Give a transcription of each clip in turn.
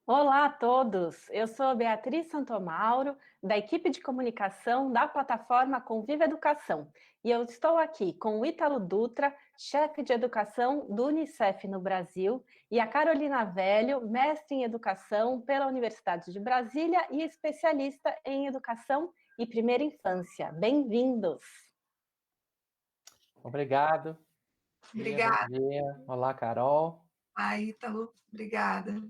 Olá a todos, eu sou Beatriz Santomauro, da equipe de comunicação da plataforma Convive Educação, e eu estou aqui com o Ítalo Dutra, chefe de educação do Unicef no Brasil, e a Carolina Velho, mestre em educação pela Universidade de Brasília e especialista em educação e primeira infância. Bem-vindos! Obrigado. Bom Obrigada. dia. Olá, Carol. Ítalo, obrigada.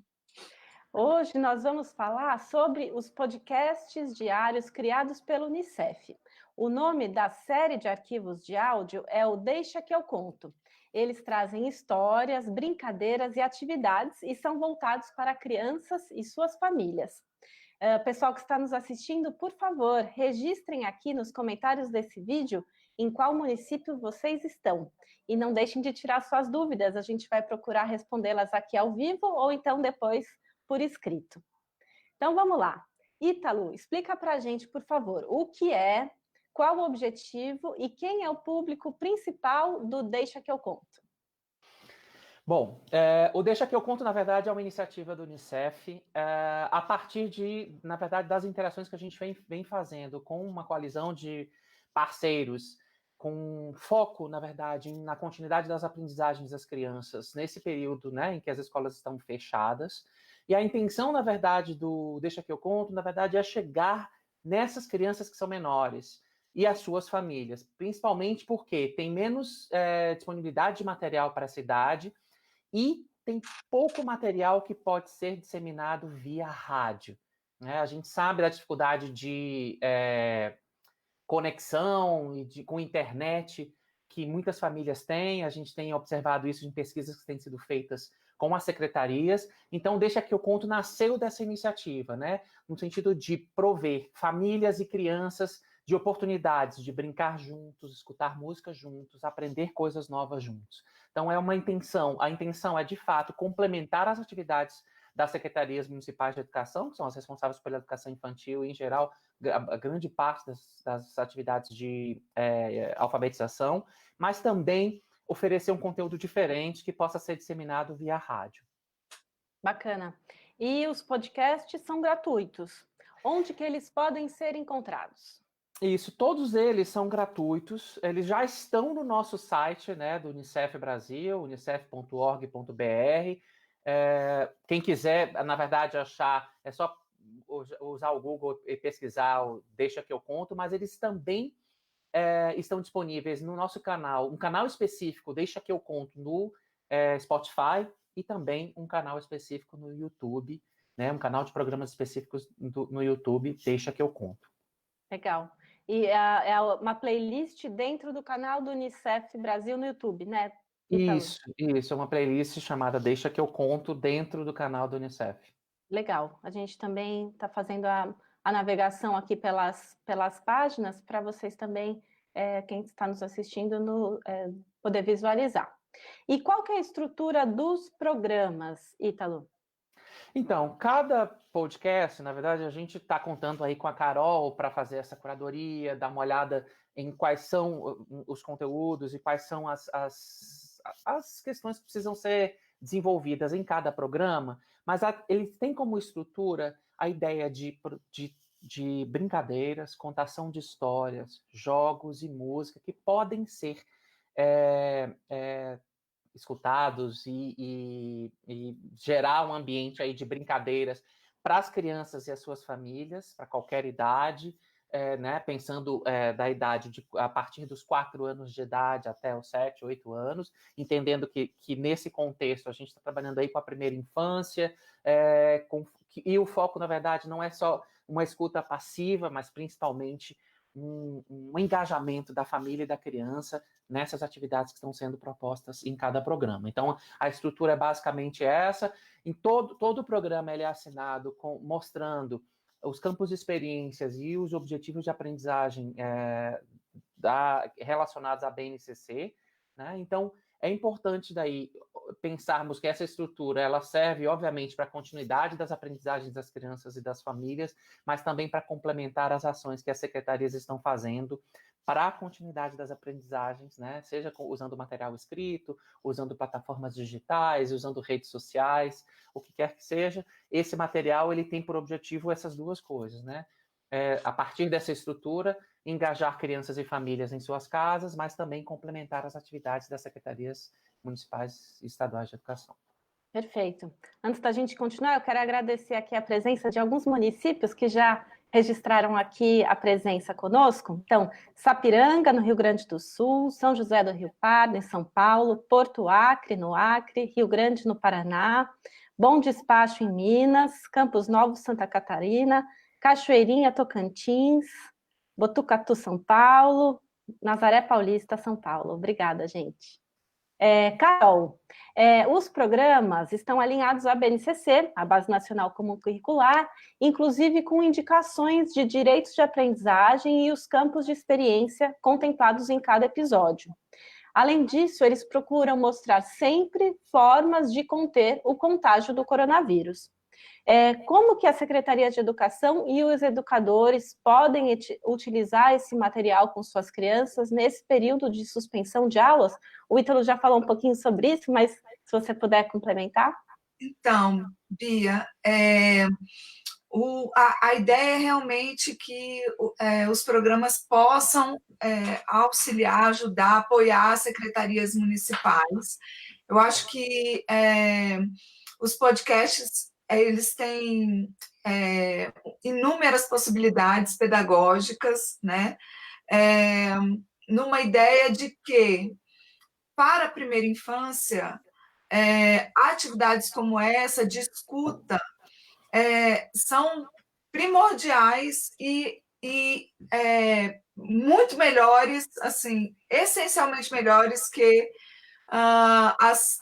Hoje nós vamos falar sobre os podcasts diários criados pelo Unicef. O nome da série de arquivos de áudio é o Deixa que eu conto. Eles trazem histórias, brincadeiras e atividades e são voltados para crianças e suas famílias. Pessoal que está nos assistindo, por favor, registrem aqui nos comentários desse vídeo em qual município vocês estão. E não deixem de tirar suas dúvidas, a gente vai procurar respondê-las aqui ao vivo ou então depois por escrito. Então, vamos lá. Ítalo, explica para a gente, por favor, o que é, qual o objetivo e quem é o público principal do Deixa que eu conto. Bom, o Deixa que eu conto, na verdade, é uma iniciativa do Unicef a partir de, na verdade, das interações que a gente vem fazendo com uma coalizão de parceiros com foco, na verdade, na continuidade das aprendizagens das crianças nesse período, né, em que as escolas estão fechadas. E a intenção, na verdade, do Deixa que eu conto, na verdade, é chegar nessas crianças que são menores e as suas famílias, principalmente porque tem menos disponibilidade de material para essa idade e tem pouco material que pode ser disseminado via rádio. Né? A gente sabe da dificuldade de conexão e com internet que muitas famílias têm, a gente tem observado isso em pesquisas que têm sido feitas com as secretarias, então Deixa que eu conto nasceu dessa iniciativa, né, no sentido de prover famílias e crianças de oportunidades de brincar juntos, escutar música juntos, aprender coisas novas juntos. Então é uma intenção, a intenção é de fato complementar as atividades das secretarias municipais de educação, que são as responsáveis pela educação infantil e, em geral, a grande parte das atividades de alfabetização, mas também oferecer um conteúdo diferente que possa ser disseminado via rádio. Bacana. E os podcasts são gratuitos. Onde que eles podem ser encontrados? Isso, todos eles são gratuitos, eles já estão no nosso site, né, do Unicef Brasil, unicef.org.br. Quem quiser, na verdade, achar, é só usar o Google e pesquisar o Deixa que eu conto, mas eles também estão disponíveis no nosso canal, um canal específico, Deixa que eu conto, no Spotify, e também um canal específico no YouTube, né, um canal de programas específicos no YouTube, Deixa que eu conto. Legal. E é uma playlist dentro do canal do Unicef Brasil no YouTube, né, Ítalo? Isso, é uma playlist chamada Deixa que eu conto dentro do canal do Unicef. Legal. A gente também está fazendo a navegação aqui pelas páginas para vocês também, quem está nos assistindo, poder visualizar. E qual que é a estrutura dos programas, Ítalo? Então, cada podcast, na verdade, a gente está contando aí com a Carol para fazer essa curadoria, dar uma olhada em quais são os conteúdos e quais são as questões que precisam ser desenvolvidas em cada programa, mas ele tem como estrutura a ideia de brincadeiras, contação de histórias, jogos e música que podem ser escutados e gerar um ambiente aí de brincadeiras para as crianças e as suas famílias, para qualquer idade, né, pensando da idade a partir dos 4 anos de idade até os 7, 8 anos, entendendo que nesse contexto a gente está trabalhando aí com a primeira infância, e o foco, na verdade, não é só uma escuta passiva, mas principalmente um engajamento da família e da criança nessas atividades que estão sendo propostas em cada programa. Então, a estrutura é basicamente essa. Em todo o programa ele é assinado mostrando os campos de experiências e os objetivos de aprendizagem relacionados à BNCC. Né? Então, é importante daí pensarmos que essa estrutura ela serve, obviamente, para a continuidade das aprendizagens das crianças e das famílias, mas também para complementar as ações que as secretarias estão fazendo para a continuidade das aprendizagens, né? Seja usando material escrito, usando plataformas digitais, usando redes sociais, o que quer que seja. Esse material ele tem por objetivo essas duas coisas, né? A partir dessa estrutura, engajar crianças e famílias em suas casas, mas também complementar as atividades das secretarias municipais e estaduais de educação. Perfeito. Antes da gente continuar, eu quero agradecer aqui a presença de alguns municípios que já registraram aqui a presença conosco. Então, Sapiranga, no Rio Grande do Sul, São José do Rio Pardo, em São Paulo, Porto Acre, no Acre, Rio Grande, no Paraná, Bom Despacho, em Minas, Campos Novos, Santa Catarina, Cachoeirinha, Tocantins, Botucatu, São Paulo, Nazaré Paulista, São Paulo. Obrigada, gente. Carol, os programas estão alinhados à BNCC, a Base Nacional Comum Curricular, inclusive com indicações de direitos de aprendizagem e os campos de experiência contemplados em cada episódio. Além disso, eles procuram mostrar sempre formas de conter o contágio do coronavírus. Como que a Secretaria de Educação e os educadores podem utilizar esse material com suas crianças nesse período de suspensão de aulas? O Ítalo já falou um pouquinho sobre isso, mas se você puder complementar. Então, Bia, a ideia é realmente que os programas possam auxiliar, ajudar, apoiar as secretarias municipais. Eu acho que os podcasts eles têm inúmeras possibilidades pedagógicas, né? Numa ideia de que, para a primeira infância, atividades como essa, de escuta, são primordiais e muito melhores, assim, essencialmente melhores que as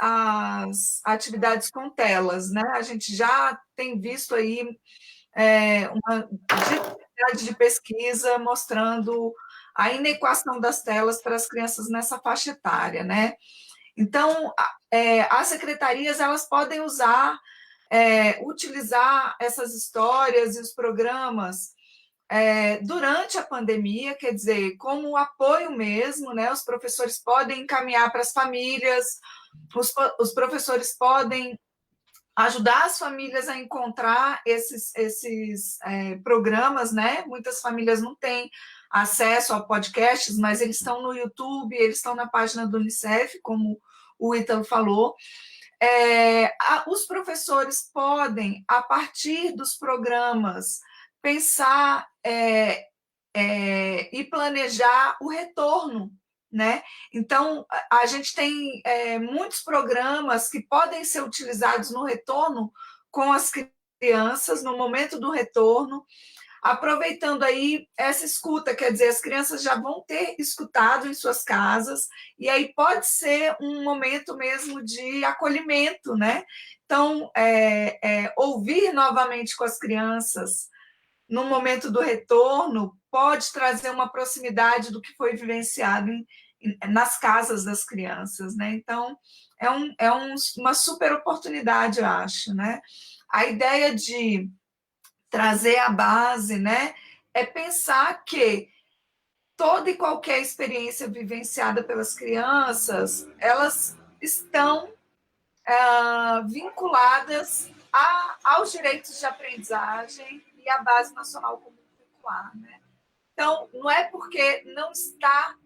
atividades com telas, né? A gente já tem visto aí uma diversidade de pesquisa mostrando a inequação das telas para as crianças nessa faixa etária, né? Então, as secretarias elas podem utilizar essas histórias e os programas durante a pandemia, quer dizer, como apoio mesmo, né? Os professores podem encaminhar para as famílias, os professores podem ajudar as famílias a encontrar esses programas, né? Muitas famílias não têm acesso a podcasts, mas eles estão no YouTube, eles estão na página do Unicef, como o Ítalo falou. Os professores podem, a partir dos programas, pensar e planejar o retorno, né? Então, a gente tem muitos programas que podem ser utilizados no retorno com as crianças, no momento do retorno, aproveitando aí essa escuta, quer dizer, as crianças já vão ter escutado em suas casas, e aí pode ser um momento mesmo de acolhimento, né? Então, ouvir novamente com as crianças no momento do retorno pode trazer uma proximidade do que foi vivenciado nas casas das crianças, né? Então, uma super oportunidade, eu acho, né? A ideia de trazer a base, né? É pensar que toda e qualquer experiência vivenciada pelas crianças, elas estão vinculadas aos direitos de aprendizagem e à Base Nacional Comum Curricular, né? Então, não é porque não está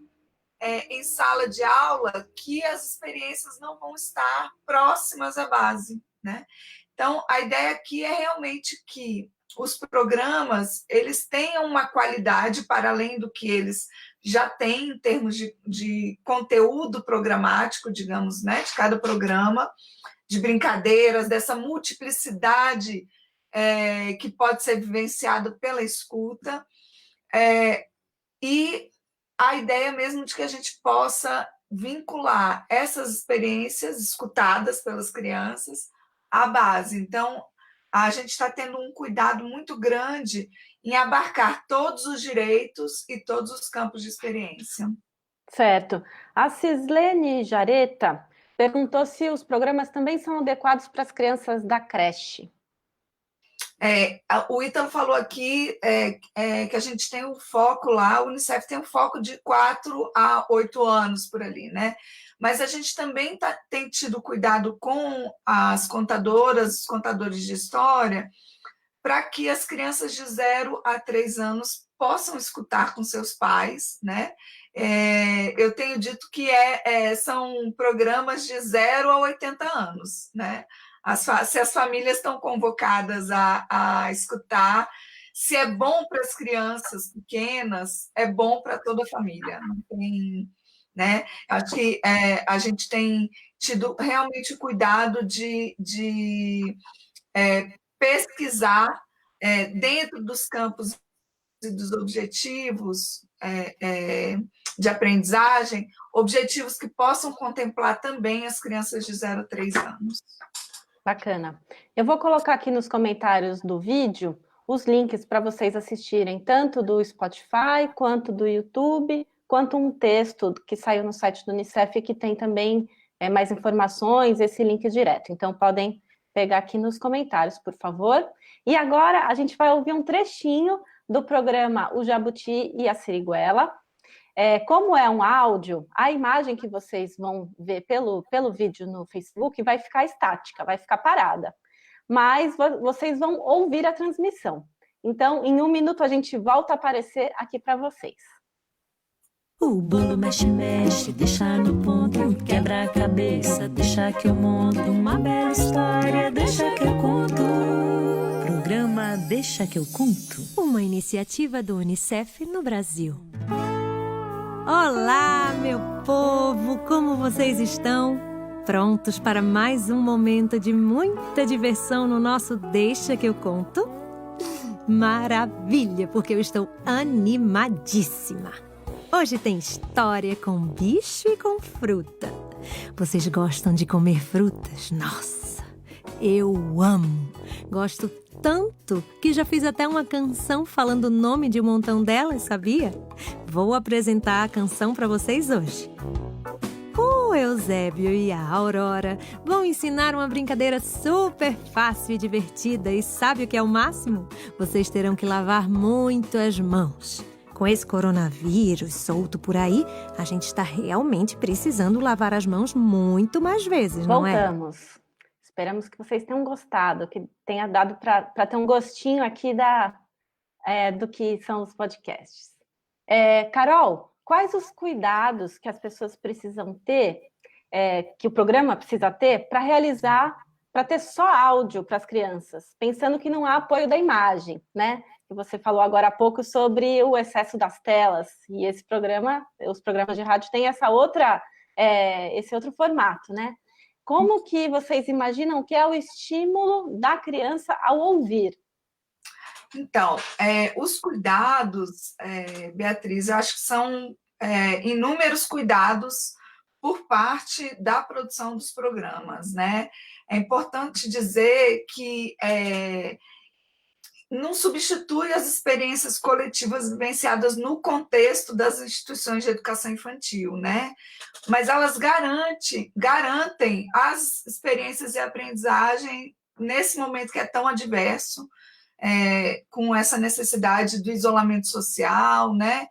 em sala de aula que as experiências não vão estar próximas à base, né? Então, a ideia aqui é realmente que os programas eles tenham uma qualidade para além do que eles já têm em termos de conteúdo programático, digamos, né, de cada programa, de brincadeiras, dessa multiplicidade que pode ser vivenciada pela escuta, e a ideia mesmo de que a gente possa vincular essas experiências escutadas pelas crianças à base. Então, a gente está tendo um cuidado muito grande em abarcar todos os direitos e todos os campos de experiência. Certo. A Cislene Jareta perguntou se os programas também são adequados para as crianças da creche. O Ítalo falou aqui que a gente tem um foco lá, o Unicef tem um foco de 4 a 8 anos por ali, né? Mas a gente também tem tido cuidado com as contadoras, os contadores de história, para que as crianças de 0 a 3 anos possam escutar com seus pais, né? Eu tenho dito que são programas de 0 a 80 anos, né? Se as famílias estão convocadas a escutar, se é bom para as crianças pequenas, é bom para toda a família. Não tem, né? Acho que a gente tem tido realmente cuidado de pesquisar dentro dos campos e dos objetivos de aprendizagem, objetivos que possam contemplar também as crianças de 0 a 3 anos. Bacana. Eu vou colocar aqui nos comentários do vídeo os links para vocês assistirem, tanto do Spotify, quanto do YouTube, quanto um texto que saiu no site do Unicef, que tem também mais informações, esse link direto. Então, podem pegar aqui nos comentários, por favor. E agora a gente vai ouvir um trechinho do programa O Jabuti e a Siriguela. Como é um áudio, a imagem que vocês vão ver pelo vídeo no Facebook vai ficar estática, vai ficar parada. Mas vocês vão ouvir a transmissão. Então, em 1 minuto, a gente volta a aparecer aqui para vocês. O bolo mexe, mexe, deixa no ponto, quebra a cabeça, deixa que eu monto uma bela história, deixa que eu conto. Programa Deixa que eu conto, uma iniciativa do Unicef no Brasil. Olá, meu povo, como vocês estão? Prontos para mais um momento de muita diversão no nosso Deixa que eu conto? Maravilha, porque eu estou animadíssima. Hoje tem história com bicho e com fruta. Vocês gostam de comer frutas? Nossa, eu amo. Gosto tanto que já fiz até uma canção falando o nome de um montão delas, sabia? Vou apresentar a canção para vocês hoje. O Eusébio e a Aurora vão ensinar uma brincadeira super fácil e divertida. E sabe o que é o máximo? Vocês terão que lavar muito as mãos. Com esse coronavírus solto por aí, a gente está realmente precisando lavar as mãos muito mais vezes, não é? Voltamos. Esperamos que vocês tenham gostado, que tenha dado para ter um gostinho aqui do que são os podcasts. Carol, quais os cuidados que as pessoas precisam ter, que o programa precisa ter, para ter só áudio para as crianças, pensando que não há apoio da imagem, né? Que você falou agora há pouco sobre o excesso das telas, e os programas de rádio têm esse outro formato, né? Como que vocês imaginam que é o estímulo da criança ao ouvir? Então, os cuidados, Beatriz, eu acho que são inúmeros cuidados por parte da produção dos programas, né? É importante dizer que não substitui as experiências coletivas vivenciadas no contexto das instituições de educação infantil, né? Mas elas garantem as experiências de aprendizagem nesse momento que é tão adverso, com essa necessidade do isolamento social, né?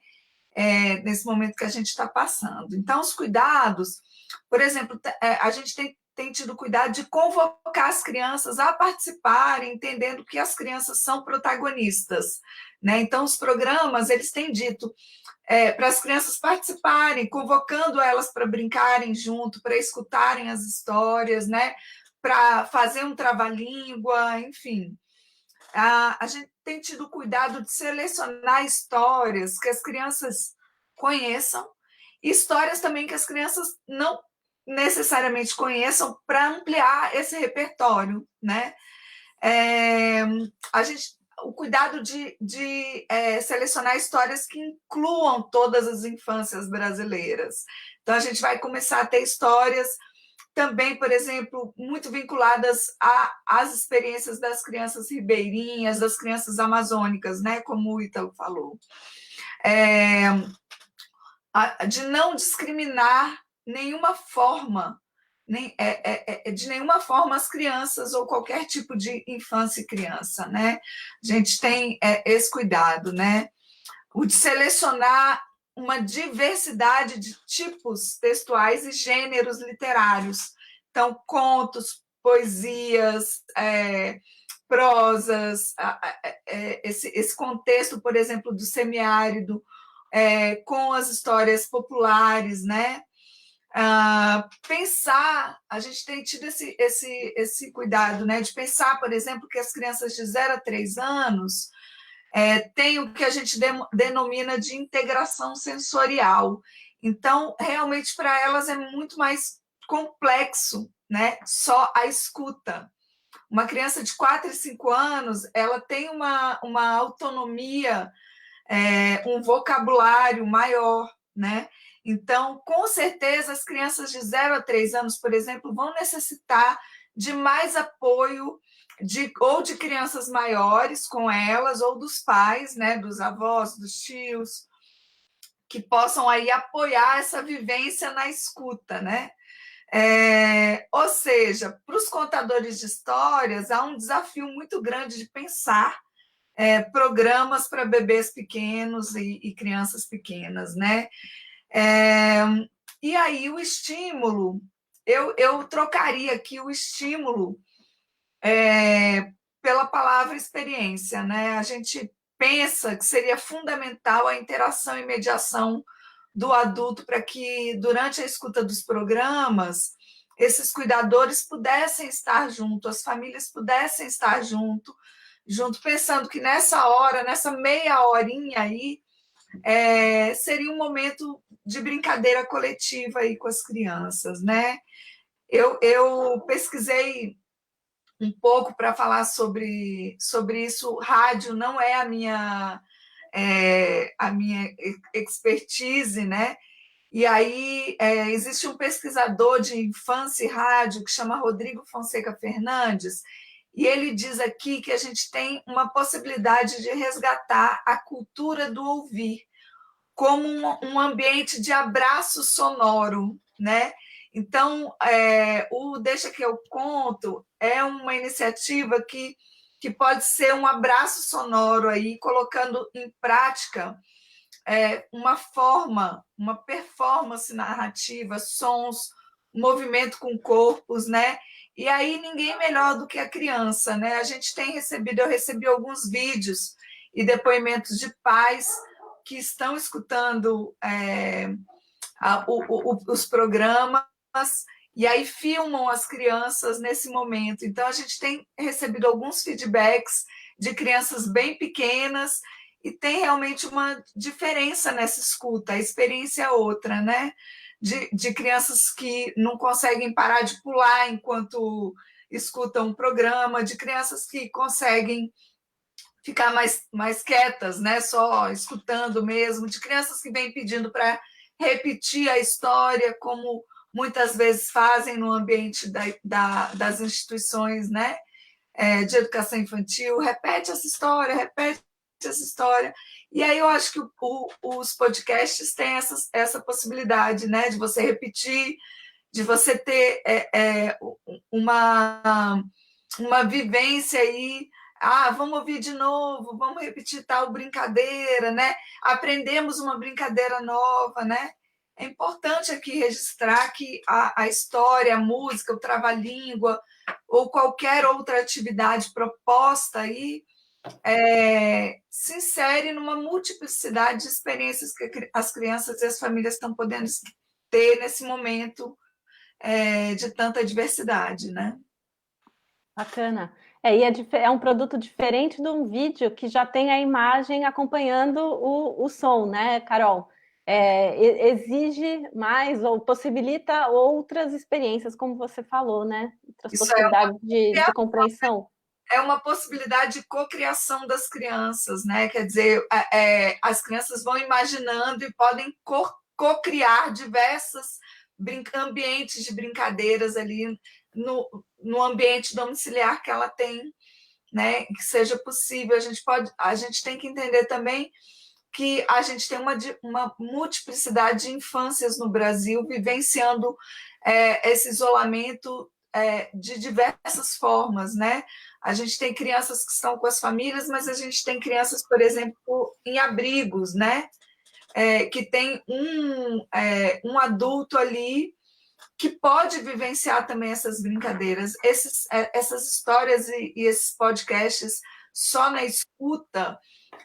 Nesse momento que a gente está passando. Então, os cuidados, por exemplo, a gente tem tido cuidado de convocar as crianças a participarem, entendendo que as crianças são protagonistas, né? Então, os programas, eles têm dito para as crianças participarem, convocando elas para brincarem junto, para escutarem as histórias, né? Para fazer um trava-língua, enfim. A gente tem tido cuidado de selecionar histórias que as crianças conheçam, histórias também que as crianças não necessariamente conheçam, para ampliar esse repertório, né? O cuidado de selecionar histórias que incluam todas as infâncias brasileiras. Então, a gente vai começar a ter histórias também, por exemplo, muito vinculadas às experiências das crianças ribeirinhas, das crianças amazônicas, né? Como o Ítalo falou. de não discriminar nenhuma forma, de nenhuma forma as crianças ou qualquer tipo de infância e criança, né? A gente tem esse cuidado, né? O de selecionar uma diversidade de tipos textuais e gêneros literários. Então, contos, poesias, prosas, esse contexto, por exemplo, do semiárido, com as histórias populares, né? Pensar, a gente tem tido esse cuidado, né? De pensar, por exemplo, que as crianças de 0 a 3 anos tem o que a gente denomina de integração sensorial. Então, realmente, para elas é muito mais complexo, né? Só a escuta. Uma criança de 4 e 5 anos, ela tem uma autonomia, um vocabulário maior, né? Então, com certeza, as crianças de 0 a 3 anos, por exemplo, vão necessitar de mais apoio ou de crianças maiores com elas, ou dos pais, né, dos avós, dos tios, que possam aí apoiar essa vivência na escuta, né? Ou seja, para os contadores de histórias, há um desafio muito grande de pensar programas para bebês pequenos e crianças pequenas, né? E aí o estímulo, eu trocaria aqui o estímulo pela palavra experiência, né? A gente pensa que seria fundamental a interação e mediação do adulto para que, durante a escuta dos programas, esses cuidadores pudessem estar junto, as famílias pudessem estar junto, pensando que nessa hora, nessa meia horinha aí, seria um momento de brincadeira coletiva aí com as crianças, né? Eu pesquisei um pouco para falar sobre isso. Rádio não é a minha expertise, né? E aí existe um pesquisador de infância e rádio que chama Rodrigo Fonseca Fernandes, e ele diz aqui que a gente tem uma possibilidade de resgatar a cultura do ouvir como um ambiente de abraço sonoro, né? Então, o Deixa Que Eu Conto é uma iniciativa que pode ser um abraço sonoro aí, colocando em prática uma performance narrativa, sons, movimento com corpos, né? E aí ninguém melhor do que a criança, né? Eu recebi alguns vídeos e depoimentos de pais que estão escutando os programas e aí filmam as crianças nesse momento. Então, a gente tem recebido alguns feedbacks de crianças bem pequenas e tem realmente uma diferença nessa escuta, a experiência é outra, né? De crianças que não conseguem parar de pular enquanto escutam um programa, de crianças que conseguem ficar mais quietas, né? Só escutando mesmo, de crianças que vêm pedindo para repetir a história, como muitas vezes fazem no ambiente das instituições, né? De educação infantil, repete essa história. E aí eu acho que os podcasts têm essa possibilidade, né? De você repetir, de você ter uma vivência aí. Vamos ouvir de novo, vamos repetir tal brincadeira, né? Aprendemos uma brincadeira nova, né? É importante aqui registrar que a história, a música, o trava-língua ou qualquer outra atividade proposta aí se insere numa multiplicidade de experiências que as crianças e as famílias estão podendo ter nesse momento de tanta diversidade, né? Bacana. E é um produto diferente de um vídeo que já tem a imagem acompanhando o som, né, Carol? Exige mais ou possibilita outras experiências, como você falou, né? Outras possibilidades de compreensão. É uma possibilidade de cocriação das crianças, né? Quer dizer, as crianças vão imaginando e podem cocriar diversos ambientes de brincadeiras ali no ambiente domiciliar que ela tem, né? Que seja possível. A gente tem que entender também que a gente tem uma multiplicidade de infâncias no Brasil vivenciando esse isolamento de diversas formas, né? A gente tem crianças que estão com as famílias, mas a gente tem crianças, por exemplo, em abrigos, né? Que tem um adulto ali que pode vivenciar também essas brincadeiras. Essas histórias e esses podcasts só na escuta,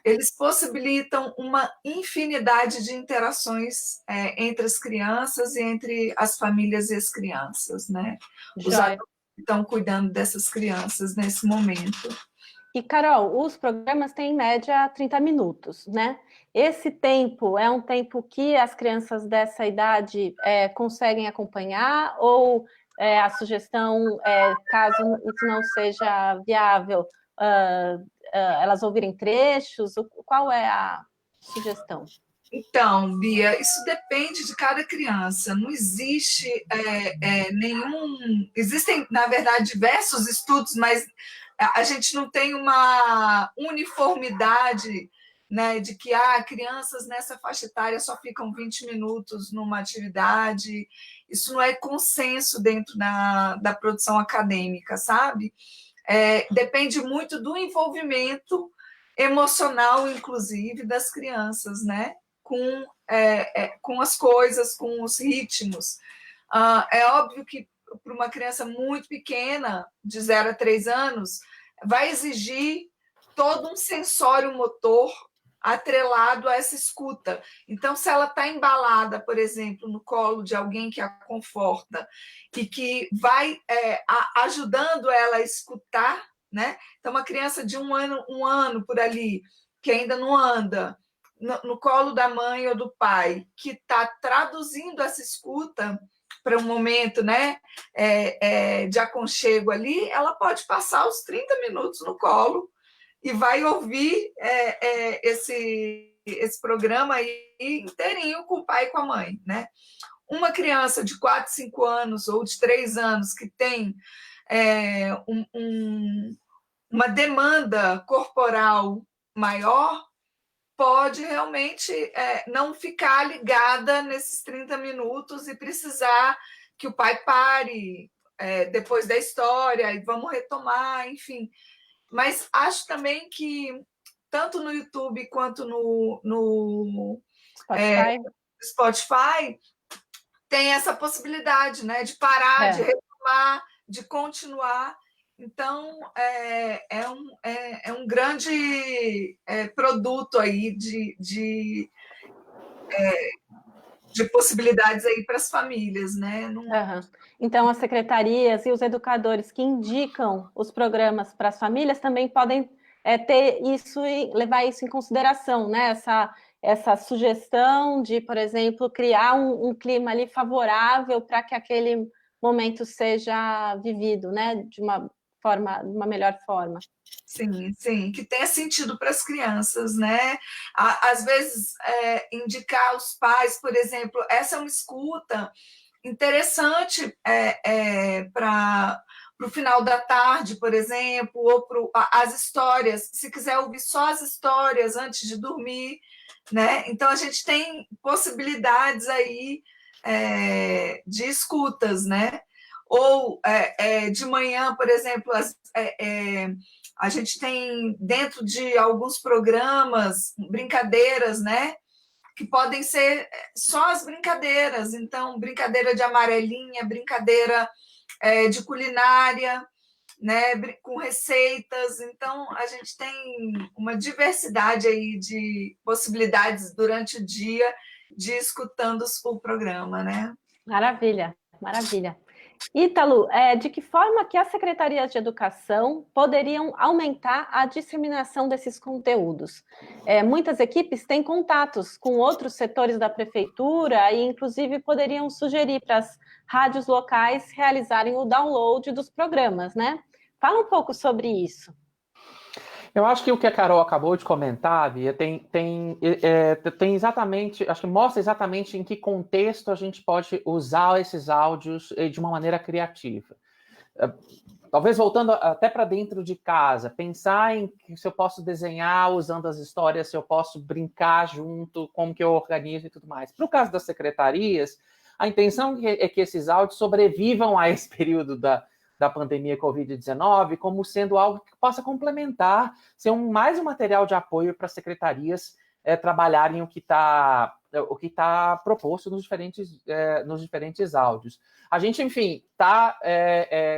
eles possibilitam uma infinidade de interações entre as crianças e entre as famílias e as crianças, né? Os adultos estão cuidando dessas crianças nesse momento. E, Carol, os programas têm em média 30 minutos, né? Esse tempo é um tempo que as crianças dessa idade conseguem acompanhar, ou a sugestão, caso isso não seja viável, elas ouvirem trechos? Qual é a sugestão? Então, Bia, isso depende de cada criança. Não existe nenhum... Existem, na verdade, diversos estudos, mas a gente não tem uma uniformidade, né, de que crianças nessa faixa etária só ficam 20 minutos numa atividade. Isso não é consenso dentro da produção acadêmica, sabe? Depende muito do envolvimento emocional, inclusive, das crianças, né? Com as coisas, com os ritmos. É óbvio que para uma criança muito pequena, de 0 a 3 anos, vai exigir todo um sensório motor atrelado a essa escuta. Então, se ela está embalada, por exemplo, no colo de alguém que a conforta e que vai ajudando ela a escutar, né? Então, uma criança de um ano por ali, que ainda não anda, no colo da mãe ou do pai, que está traduzindo essa escuta para um momento, né, de aconchego ali, ela pode passar os 30 minutos no colo e vai ouvir esse programa aí inteirinho com o pai e com a mãe, né? Uma criança de 4, 5 anos ou de 3 anos que tem uma demanda corporal maior, pode realmente não ficar ligada nesses 30 minutos e precisar que o pai pare depois da história e vamos retomar, enfim. Mas acho também que, tanto no YouTube quanto no Spotify, tem essa possibilidade, né, de parar, de retomar, de continuar. Então, é um grande produto aí de possibilidades aí para as famílias, né? Então, as secretarias e os educadores que indicam os programas para as famílias também podem ter isso e levar isso em consideração, né? Essa sugestão de, por exemplo, criar um clima ali favorável para que aquele momento seja vivido, né? De uma melhor forma. Sim, sim, que tenha sentido para as crianças, né? Às vezes, indicar aos pais, por exemplo, essa é uma escuta interessante para o final da tarde, por exemplo, ou as histórias, se quiser ouvir só as histórias antes de dormir, né? Então, a gente tem possibilidades aí de escutas, né? Ou de manhã, por exemplo, a gente tem dentro de alguns programas brincadeiras, né? Que podem ser só as brincadeiras. Então, brincadeira de amarelinha, brincadeira de culinária, né? Com receitas. Então, a gente tem uma diversidade aí de possibilidades durante o dia de escutando o programa, né? Maravilha, maravilha. Ítalo, de que forma que as secretarias de educação poderiam aumentar a disseminação desses conteúdos? Muitas equipes têm contatos com outros setores da prefeitura e, inclusive, poderiam sugerir para as rádios locais realizarem o download dos programas, né? Fala um pouco sobre isso. Eu acho que o que a Carol acabou de comentar, Bia, tem exatamente, acho que mostra exatamente em que contexto a gente pode usar esses áudios de uma maneira criativa. talvez voltando até para dentro de casa, pensar em se eu posso desenhar usando as histórias, se eu posso brincar junto, como que eu organizo e tudo mais. Para o caso das secretarias, a intenção é que esses áudios sobrevivam a esse período da pandemia Covid-19 como sendo algo que possa complementar, ser mais um material de apoio para as secretarias trabalharem o que está proposto nos diferentes áudios. A gente, enfim, está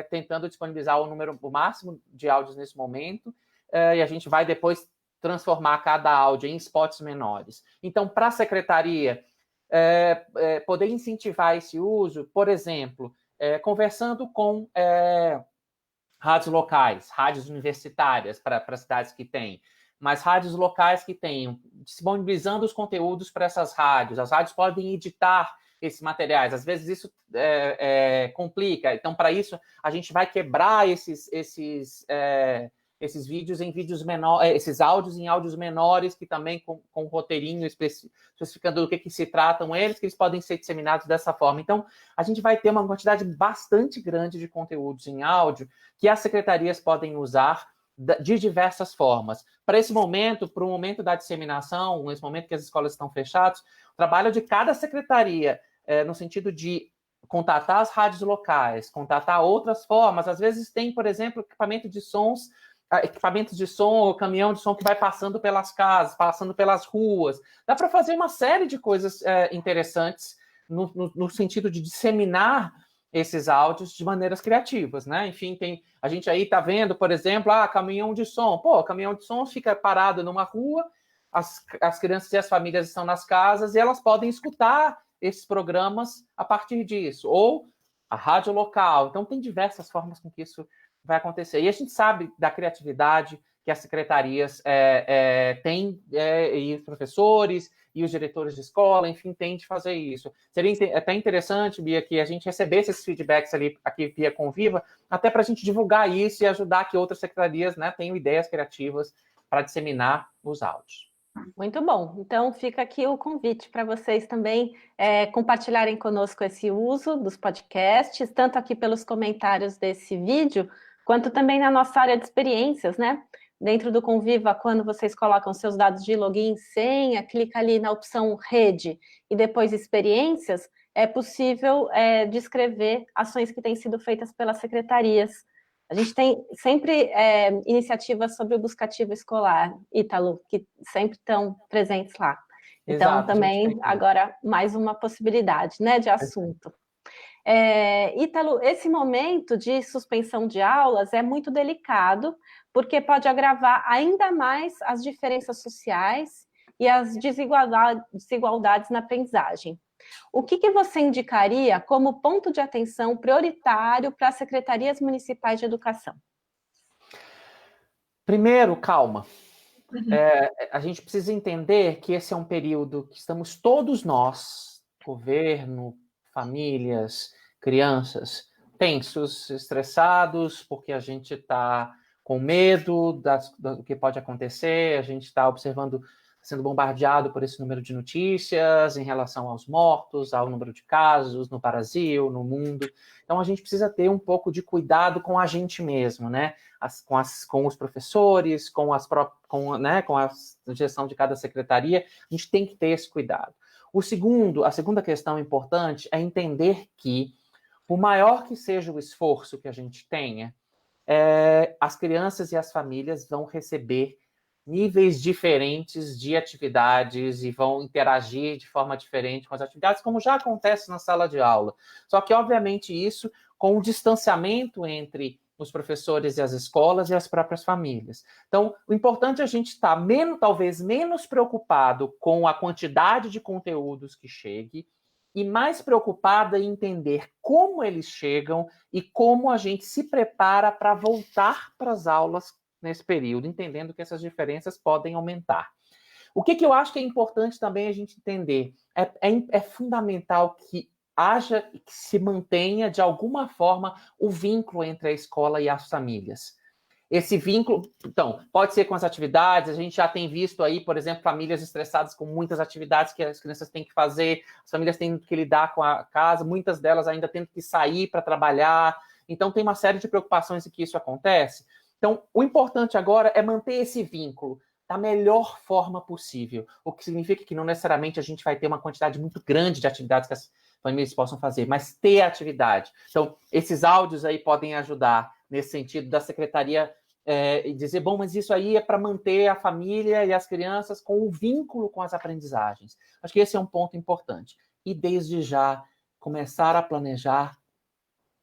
tentando disponibilizar o máximo de áudios nesse momento, e a gente vai depois transformar cada áudio em spots menores. Então, para a secretaria poder incentivar esse uso, por exemplo, conversando com rádios locais, rádios universitárias para cidades que têm, mas rádios locais que tenham, disponibilizando os conteúdos para essas rádios. As rádios podem editar esses materiais. Às vezes isso complica. Então, para isso, a gente vai quebrar esses vídeos em vídeos menores, esses áudios em áudios menores, que também com roteirinho especificando do que se tratam eles, que eles podem ser disseminados dessa forma. Então, a gente vai ter uma quantidade bastante grande de conteúdos em áudio que as secretarias podem usar de diversas formas. Para esse momento, para o momento da disseminação, nesse momento que as escolas estão fechadas, o trabalho de cada secretaria, no sentido de contatar as rádios locais, contatar outras formas, às vezes tem, por exemplo, equipamentos de som, ou caminhão de som que vai passando pelas casas, passando pelas ruas. Dá para fazer uma série de coisas interessantes no sentido de disseminar esses áudios de maneiras criativas, né? Enfim, a gente aí está vendo, por exemplo, caminhão de som. Caminhão de som fica parado numa rua, as crianças e as famílias estão nas casas e elas podem escutar esses programas a partir disso. Ou a rádio local. Então, tem diversas formas com que isso vai acontecer. E a gente sabe da criatividade que as secretarias têm, e os professores e os diretores de escola, enfim, têm de fazer isso. Seria até interessante, Bia, que a gente recebesse esses feedbacks ali aqui via Conviva, até para a gente divulgar isso e ajudar que outras secretarias, né, tenham ideias criativas para disseminar os áudios. Muito bom. Então, fica aqui o convite para vocês também compartilharem conosco esse uso dos podcasts, tanto aqui pelos comentários desse vídeo, quanto também na nossa área de experiências, né? Dentro do Conviva, quando vocês colocam seus dados de login e senha, clica ali na opção Rede e depois Experiências, é possível descrever ações que têm sido feitas pelas secretarias. A gente tem sempre iniciativas sobre o buscativo escolar, Ítalo, que sempre estão presentes lá. Então, Exato, também, agora, mais uma possibilidade, né, de assunto. Ítalo, esse momento de suspensão de aulas é muito delicado, porque pode agravar ainda mais as diferenças sociais e as desigualdades na aprendizagem. O que você indicaria como ponto de atenção prioritário para as secretarias municipais de educação? Primeiro, calma. A gente precisa entender que esse é um período que estamos todos nós, governo, famílias, crianças, tensos, estressados, porque a gente está com medo do que pode acontecer, a gente está observando, sendo bombardeado por esse número de notícias em relação aos mortos, ao número de casos no Brasil, no mundo. Então, a gente precisa ter um pouco de cuidado com a gente mesmo, né? Com os professores, com a gestão de cada secretaria, a gente tem que ter esse cuidado. A segunda questão importante é entender que, por maior que seja o esforço que a gente tenha, as crianças e as famílias vão receber níveis diferentes de atividades e vão interagir de forma diferente com as atividades, como já acontece na sala de aula. Só que, obviamente, isso com o distanciamento entre os professores e as escolas e as próprias famílias. Então, o importante é a gente estar talvez menos preocupado com a quantidade de conteúdos que chegue e mais preocupada em entender como eles chegam e como a gente se prepara para voltar para as aulas nesse período, entendendo que essas diferenças podem aumentar. O que eu acho que é importante também a gente entender, é fundamental que se mantenha, de alguma forma, o vínculo entre a escola e as famílias. Esse vínculo, então, pode ser com as atividades, a gente já tem visto aí, por exemplo, famílias estressadas com muitas atividades que as crianças têm que fazer, as famílias têm que lidar com a casa, muitas delas ainda tendo que sair para trabalhar, Então, tem uma série de preocupações em que isso acontece. Então, o importante agora é manter esse vínculo da melhor forma possível, o que significa que não necessariamente a gente vai ter uma quantidade muito grande de atividades que as famílias possam fazer, mas ter atividade. Então, esses áudios aí podem ajudar nesse sentido da secretaria e dizer, bom, mas isso aí é para manter a família e as crianças com o vínculo com as aprendizagens. Acho que esse é um ponto importante. E desde já, começar a planejar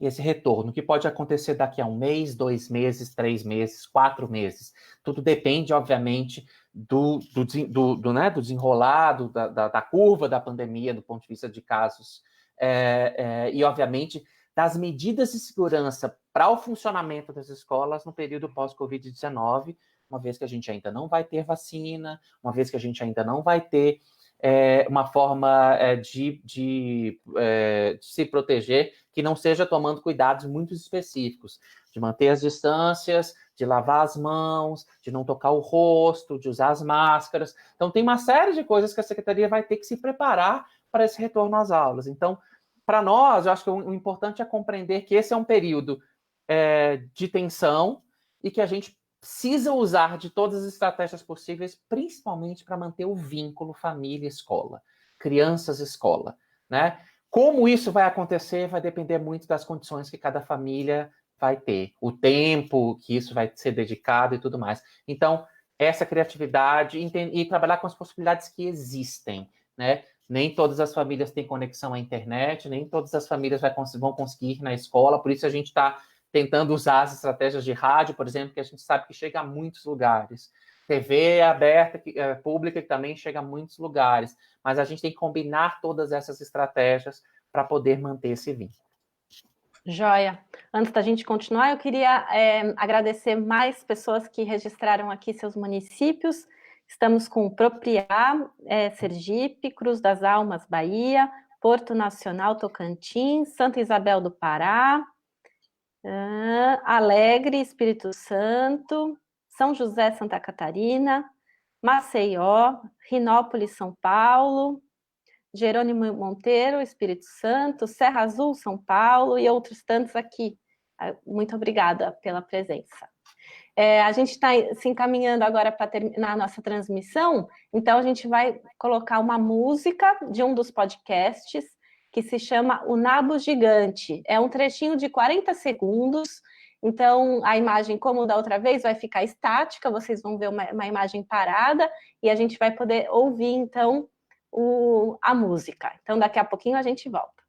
esse retorno, que pode acontecer daqui a 1 mês, 2 meses, 3 meses, 4 meses. Tudo depende, obviamente, do desenrolar, da curva da pandemia, do ponto de vista de casos, e, obviamente, das medidas de segurança para o funcionamento das escolas no período pós-Covid-19, uma vez que a gente ainda não vai ter vacina, uma vez que a gente ainda não vai ter uma forma de se proteger que não seja tomando cuidados muito específicos, de manter as distâncias, de lavar as mãos, de não tocar o rosto, de usar as máscaras. Então, tem uma série de coisas que a Secretaria vai ter que se preparar para esse retorno às aulas. Então, para nós, eu acho que o importante é compreender que esse é um período de tensão e que a gente precisa usar de todas as estratégias possíveis, principalmente para manter o vínculo família-escola, crianças-escola, né? Como isso vai acontecer vai depender muito das condições que cada família vai ter, o tempo que isso vai ser dedicado e tudo mais. Então, essa criatividade e trabalhar com as possibilidades que existem, né? Nem todas as famílias têm conexão à internet, nem todas as famílias vão conseguir ir na escola, por isso a gente está tentando usar as estratégias de rádio, por exemplo, que a gente sabe que chega a muitos lugares. TV aberta, pública, que também chega a muitos lugares. Mas a gente tem que combinar todas essas estratégias para poder manter esse vínculo. Joia. Antes da gente continuar, eu queria agradecer mais pessoas que registraram aqui seus municípios. Estamos com Propriá, Sergipe, Cruz das Almas, Bahia, Porto Nacional, Tocantins, Santa Isabel do Pará, Alegre, Espírito Santo, São José, Santa Catarina, Maceió, Rinópolis, São Paulo, Jerônimo Monteiro, Espírito Santo, Serra Azul, São Paulo e outros tantos aqui. Muito obrigada pela presença. A gente está se encaminhando agora para terminar a nossa transmissão, então a gente vai colocar uma música de um dos podcasts que se chama O Nabo Gigante. É um trechinho de 40 segundos, então a imagem, como da outra vez, vai ficar estática, vocês vão ver uma imagem parada e a gente vai poder ouvir, então, a música. Então, daqui a pouquinho a gente volta.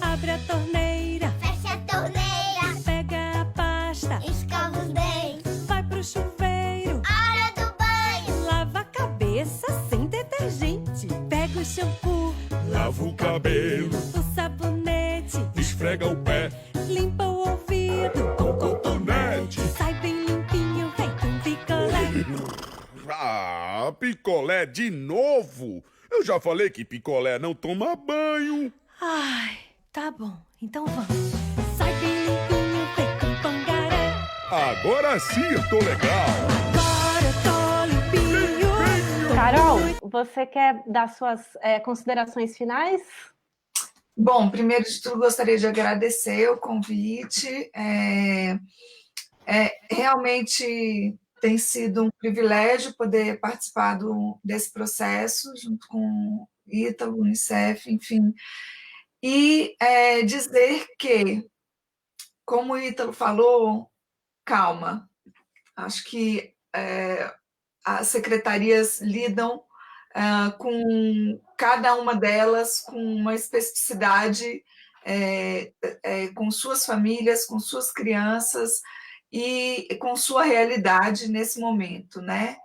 Abre a torneira, Fecha a torneira, pega a pasta, escova os dentes, vai pro chuveiro, hora do banho, lava a cabeça sem detergente, pega o shampoo, Lava o cabelo, o sabonete, esfrega o pé limpa o ouvido, com cotonete. sai bem limpinho, feito um picolé. Ah, picolé de novo? Eu já falei que picolé não toma banho. Ai, tá bom, então vamos. Sai bem limpinho, feito um pangaré. Agora sim eu tô legal. Agora eu tô limpinho. Carol, você quer dar suas considerações finais? Bom, primeiro de tudo, gostaria de agradecer o convite. Realmente tem sido um privilégio poder participar desse processo, junto com Ítalo, Unicef, enfim. E dizer que, como o Ítalo falou, calma. Acho que as secretarias lidam com cada uma delas com uma especificidade, com suas famílias, com suas crianças e com sua realidade nesse momento, né?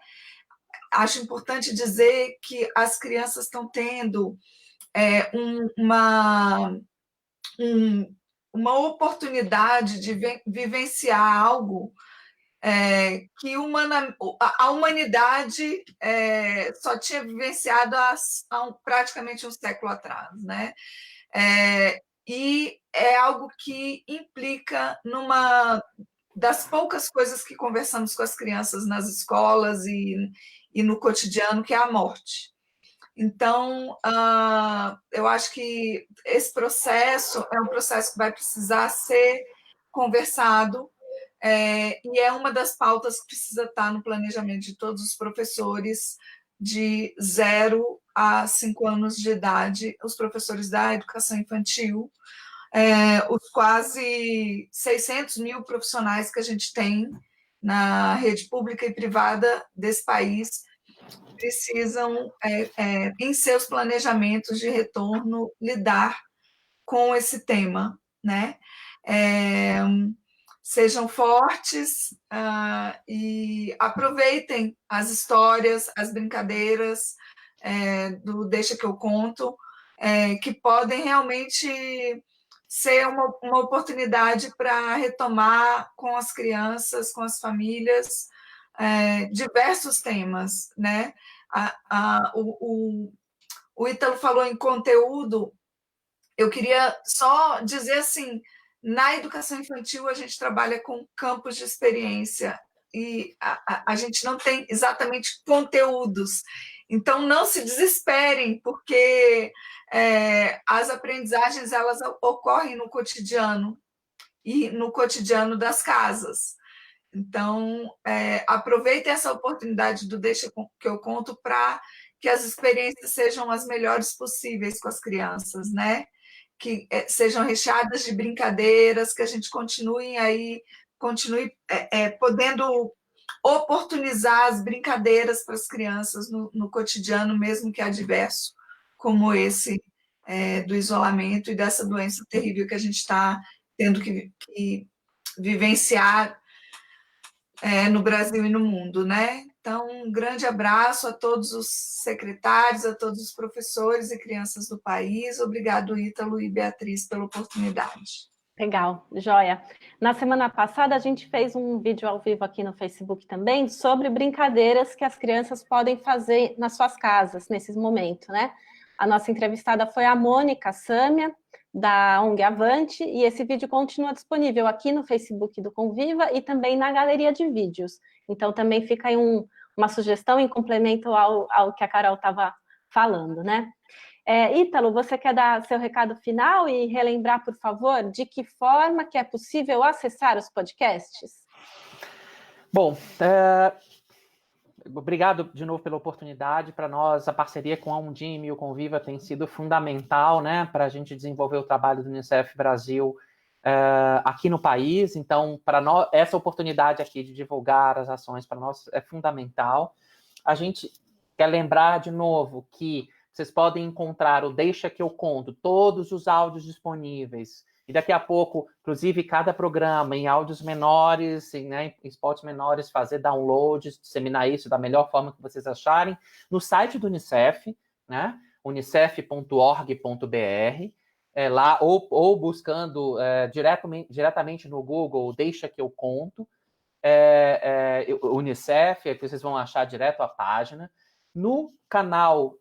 Acho importante dizer que as crianças estão tendo uma oportunidade de vivenciar algo que a humanidade só tinha vivenciado há praticamente um século atrás, né? E é algo que implica numa das poucas coisas que conversamos com as crianças nas escolas e no cotidiano, que é a morte. Então, eu acho que esse processo é um processo que vai precisar ser conversado, e é uma das pautas que precisa estar no planejamento de todos os professores de 0 a 5 anos de idade, os professores da educação infantil, os quase 600 mil profissionais que a gente tem na rede pública e privada desse país precisam, em seus planejamentos de retorno, lidar com esse tema, né? Sejam fortes e aproveitem as histórias, as brincadeiras do Deixa que eu conto, que podem realmente ser uma oportunidade para retomar com as crianças, com as famílias, diversos temas, né? O Ítalo falou em conteúdo, eu queria só dizer assim, na educação infantil a gente trabalha com campos de experiência e a gente não tem exatamente conteúdos, então não se desesperem, porque as aprendizagens elas ocorrem no cotidiano e no cotidiano das casas. Então, aproveitem essa oportunidade do Deixa que eu conto para que as experiências sejam as melhores possíveis com as crianças, né? Que sejam recheadas de brincadeiras, que a gente continue podendo oportunizar as brincadeiras para as crianças no cotidiano, mesmo que adverso, como esse do isolamento e dessa doença terrível que a gente está tendo que vivenciar no Brasil e no mundo, né? Então, um grande abraço a todos os secretários, a todos os professores e crianças do país. Obrigado, Ítalo e Beatriz, pela oportunidade. Legal, joia. Na semana passada, a gente fez um vídeo ao vivo aqui no Facebook também sobre brincadeiras que as crianças podem fazer nas suas casas, nesses momentos, né? A nossa entrevistada foi a Mônica Sâmia, da ONG Avante, e esse vídeo continua disponível aqui no Facebook do Conviva e também na galeria de vídeos. Então, também fica aí uma sugestão em complemento ao que a Carol estava falando, né? Ítalo, você quer dar seu recado final e relembrar, por favor, de que forma que é possível acessar os podcasts? Bom, obrigado de novo pela oportunidade. Para nós, a parceria com a Undime e o Conviva tem sido fundamental, né, para a gente desenvolver o trabalho do Unicef Brasil aqui no país. Então, para nós, essa oportunidade aqui de divulgar as ações para nós é fundamental. A gente quer lembrar de novo que vocês podem encontrar o Deixa que eu conto, todos os áudios disponíveis. E daqui a pouco, inclusive, cada programa em áudios menores, né, em spots menores, fazer downloads, disseminar isso da melhor forma que vocês acharem, no site do Unicef, né, unicef.org.br, lá, ou buscando diretamente no Google, Deixa que eu conto, Unicef, aí vocês vão achar direto a página. No canal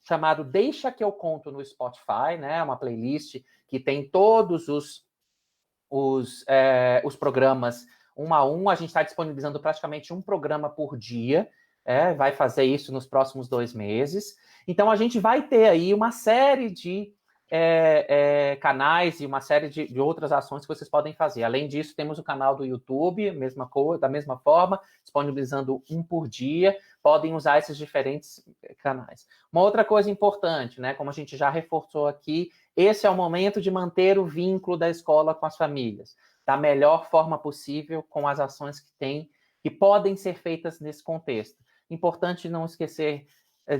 chamado Deixa que eu conto no Spotify, né? Uma playlist que tem todos os programas um a um. A gente está disponibilizando praticamente um programa por dia. Vai fazer isso nos próximos 2 meses. Então, a gente vai ter aí uma série de canais e uma série de outras ações que vocês podem fazer. Além disso, temos o canal do YouTube, da mesma forma, disponibilizando um por dia. Podem usar esses diferentes canais. Uma outra coisa importante, né, como a gente já reforçou aqui, esse é o momento de manter o vínculo da escola com as famílias, da melhor forma possível, com as ações que podem ser feitas nesse contexto. Importante não esquecer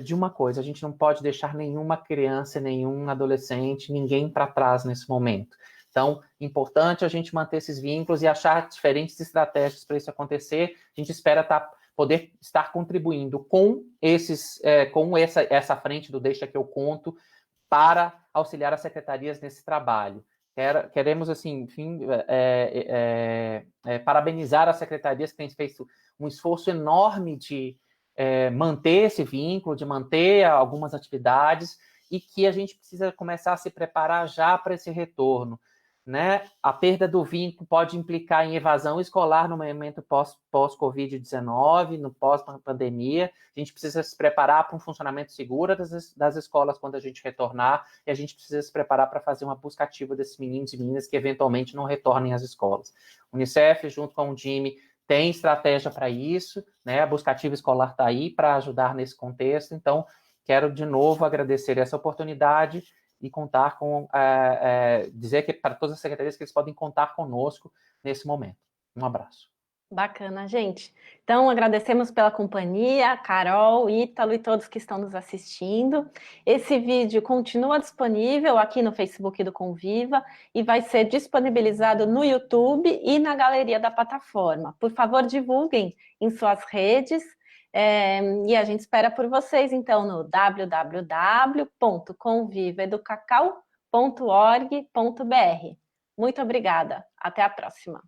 de uma coisa: a gente não pode deixar nenhuma criança, nenhum adolescente, ninguém para trás nesse momento. Então, importante a gente manter esses vínculos e achar diferentes estratégias para isso acontecer. A gente espera poder estar contribuindo com essa frente do Deixa que eu conto para auxiliar as secretarias nesse trabalho. Queremos, assim, enfim, parabenizar as secretarias que têm feito um esforço enorme de manter esse vínculo, de manter algumas atividades, e que a gente precisa começar a se preparar já para esse retorno. né? A perda do vínculo pode implicar em evasão escolar no momento pós-Covid-19, no pós-pandemia. A gente precisa se preparar para um funcionamento seguro das escolas quando a gente retornar, e a gente precisa se preparar para fazer uma busca ativa desses meninos e meninas que eventualmente não retornem às escolas. O Unicef, junto com o DIME, tem estratégia para isso, né? A busca ativa escolar está aí para ajudar nesse contexto. Então, quero de novo agradecer essa oportunidade e contar com, dizer que para todas as secretarias que eles podem contar conosco nesse momento. Um abraço. Bacana, gente. Então, agradecemos pela companhia, Carol, Ítalo e todos que estão nos assistindo. Esse vídeo continua disponível aqui no Facebook do Conviva e vai ser disponibilizado no YouTube e na galeria da plataforma. Por favor, divulguem em suas redes e a gente espera por vocês, então, no www.convivaeducacau.org.br. Muito obrigada. Até a próxima.